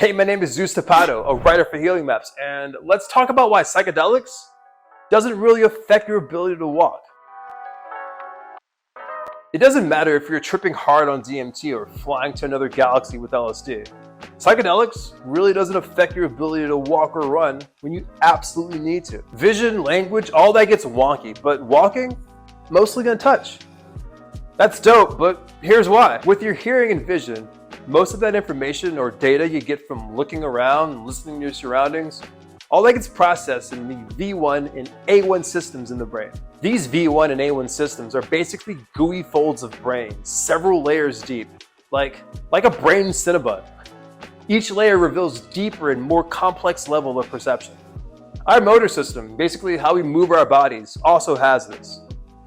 Hey, my name is Zeus Tipado, a writer for Healing Maps, and let's talk about why psychedelics doesn't really affect your ability to walk. It doesn't matter if you're tripping hard on DMT or flying to another galaxy with LSD. Psychedelics really doesn't affect your ability to walk or run when you absolutely need to. Vision, language, all that gets wonky, but walking, mostly gonna touch. That's dope, but here's why. With your hearing and vision, most of that information or data you get from looking around and listening to your surroundings, all that gets processed in the V1 and A1 systems in the brain. These V1 and A1 systems are basically gooey folds of brain, several layers deep, like a brain cinnabon. Each layer reveals deeper and more complex level of perception. Our motor system, basically how we move our bodies, also has this.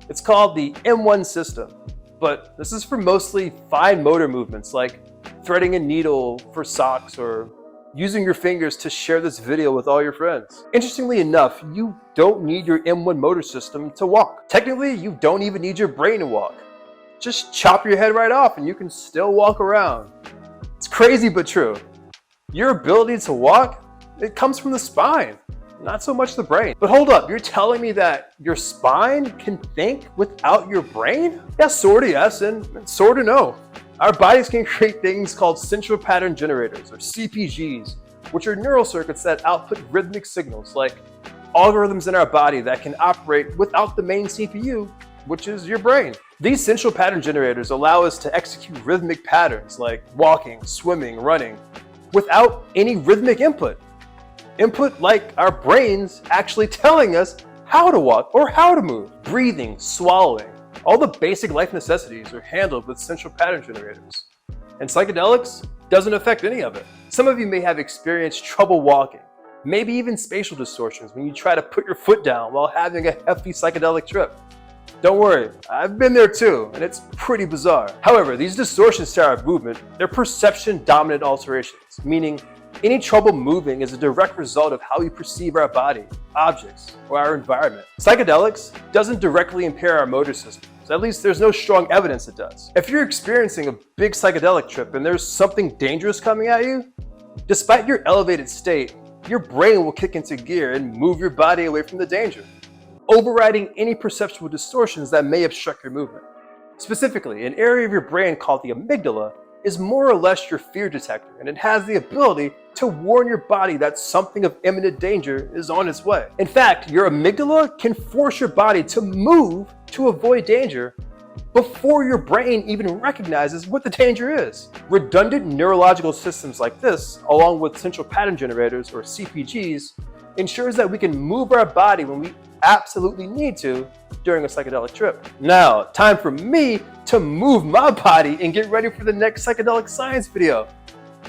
It's called the M1 system, but this is for mostly fine motor movements like threading a needle for socks or using your fingers to share this video with all your friends. Interestingly enough, you don't need your M1 motor system to walk. Technically, you don't even need your brain to walk. Just chop your head right off and you can still walk around. It's crazy but true. Your ability to walk, it comes from the spine, not so much the brain. But hold up, you're telling me that your spine can think without your brain? Yeah, sorta yes, and sorta no. Our bodies can create things called central pattern generators, or CPGs, which are neural circuits that output rhythmic signals, like algorithms in our body that can operate without the main CPU, which is your brain. These central pattern generators allow us to execute rhythmic patterns like walking, swimming, running, without any rhythmic input. Input like our brains actually telling us how to walk or how to move. Breathing, swallowing, all the basic life necessities are handled with central pattern generators. And psychedelics doesn't affect any of it. Some of you may have experienced trouble walking, maybe even spatial distortions when you try to put your foot down while having a hefty psychedelic trip. Don't worry, I've been there too, and it's pretty bizarre. However, these distortions to our movement, they're perception-dominant alterations, meaning any trouble moving is a direct result of how we perceive our body, objects, or our environment. Psychedelics doesn't directly impair our motor systems. At least there's no strong evidence it does. If you're experiencing a big psychedelic trip and there's something dangerous coming at you, despite your elevated state, your brain will kick into gear and move your body away from the danger, overriding any perceptual distortions that may obstruct your movement. Specifically, an area of your brain called the amygdala is more or less your fear detector, and it has the ability to warn your body that something of imminent danger is on its way. In fact, your amygdala can force your body to move to avoid danger before your brain even recognizes what the danger is. Redundant neurological systems like this, along with central pattern generators or CPGs, ensures that we can move our body when we absolutely need to during a psychedelic trip. Now, time for me to move my body and get ready for the next psychedelic science video.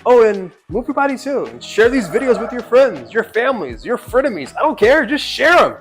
Oh, and move your body too. Share these videos with your friends, your families, your frenemies. I don't care, just share them.